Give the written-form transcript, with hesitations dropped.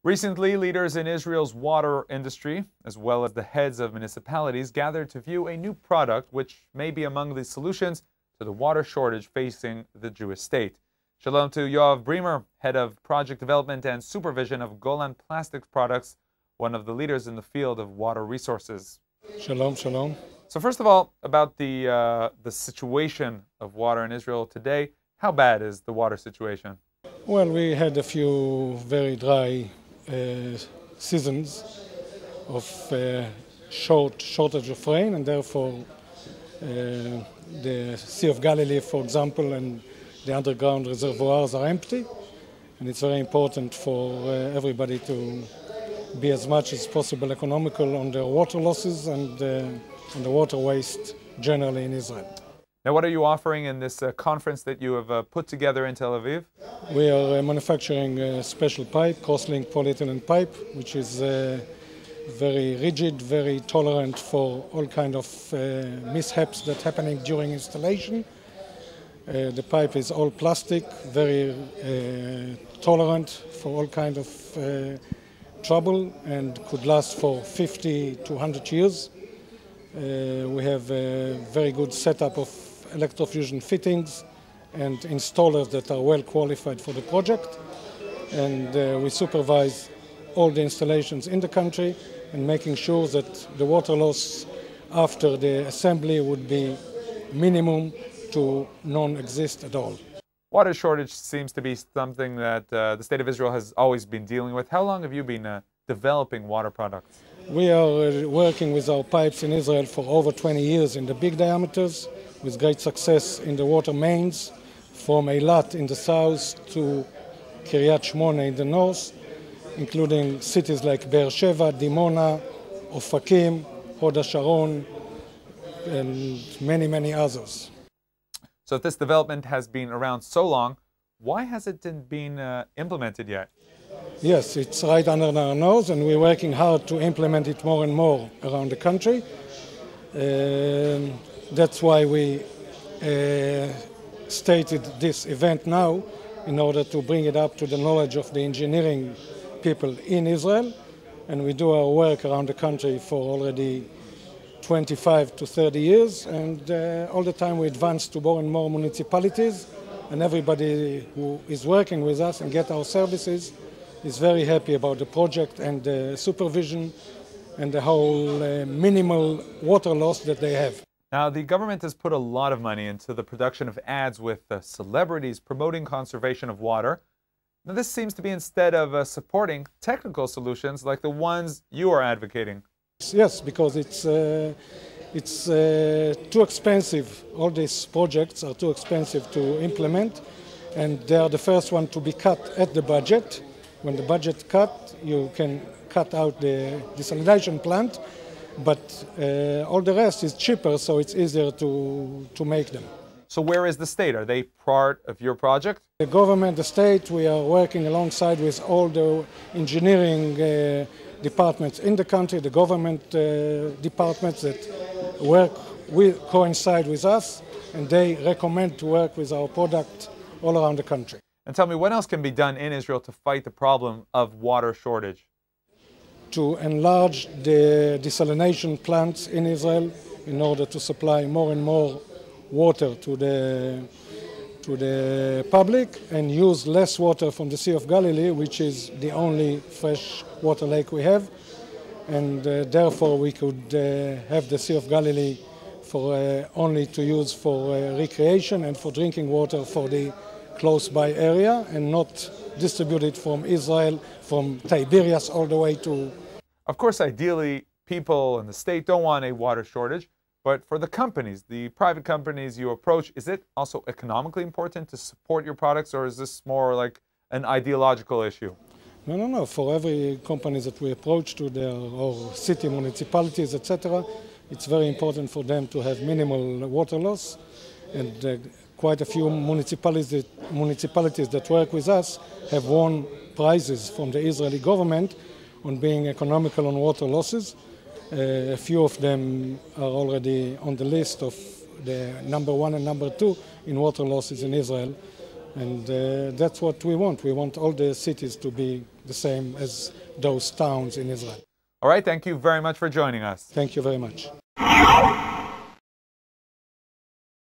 Recently, leaders in Israel's water industry, as well as the heads of municipalities, gathered to view a new product which may be among the solutions to the water shortage facing the Jewish state. Shalom to Yoav Bremer, head of project development and supervision of Golan Plastics Products, one of the leaders in the field of water resources. Shalom, shalom. So first of all, about the situation of water in Israel today, how bad is the water situation? Well, we had a few very dry seasons of shortage of rain, and therefore the Sea of Galilee, for example, and the underground reservoirs are empty, and it's very important for everybody to be as much as possible economical on their water losses and on the water waste generally in Israel. Now, what are you offering in this conference that you have put together in Tel Aviv? We are manufacturing a special pipe, cross-linked polyethylene pipe, which is very rigid, very tolerant for all kind of mishaps that happening during installation. The pipe is all plastic, very tolerant for all kind of trouble, and could last for 50 to 100 years. We have a very good setup of electrofusion fittings and installers that are well qualified for the project, and we supervise all the installations in the country and making sure that the water loss after the assembly would be minimum to non-exist at all. Water shortage seems to be something that the state of Israel has always been dealing with. How long have you been developing water products? We are working with our pipes in Israel for over 20 years in the big diameters, with great success in the water mains, from Eilat in the south to Kiryat Shmona in the north, including cities like Be'er Sheva, Dimona, Ofakim, Hod HaSharon, and many, many others. So if this development has been around so long, why has it been implemented yet? Yes, it's right under our nose, and we're working hard to implement it more and more around the country. That's why we stated this event now, in order to bring it up to the knowledge of the engineering people in Israel. And we do our work around the country for already 25 to 30 years, and all the time we advance to more and more municipalities, and everybody who is working with us and get our services is very happy about the project and the supervision and the whole minimal water loss that they have. Now, the government has put a lot of money into the production of ads with celebrities promoting conservation of water. Now, this seems to be instead of supporting technical solutions like the ones you are advocating. Yes, because it's too expensive. All these projects are too expensive to implement, and they are the first one to be cut at the budget. When the budget cut, you can cut out the desalination plant, but all the rest is cheaper, so it's easier to make them. So where is the state? Are they part of your project? The government, the state, we are working alongside with all the engineering departments in the country, the government departments that coincide with us, and they recommend to work with our product all around the country. And tell me, what else can be done in Israel to fight the problem of water shortage? To enlarge the desalination plants in Israel in order to supply more and more water to the public, and use less water from the Sea of Galilee, which is the only fresh water lake we have, and therefore we could have the Sea of Galilee for only to use for recreation and for drinking water for the close by area, and not distribute it from Israel, from Tiberias all the way to... Of course, ideally, people and the state don't want a water shortage, but for the companies, the private companies you approach, is it also economically important to support your products, or is this more like an ideological issue? No. For every company that we approach to, or city municipalities, etc., it's very important for them to have minimal water loss, and quite a few municipalities that work with us have won prizes from the Israeli government on being economical on water losses. A few of them are already on the list of the number 1 and number 2 in water losses in Israel And that's what we want. We want all the cities to be the same as those towns in Israel. All right, thank you very much for joining us. Thank you very much.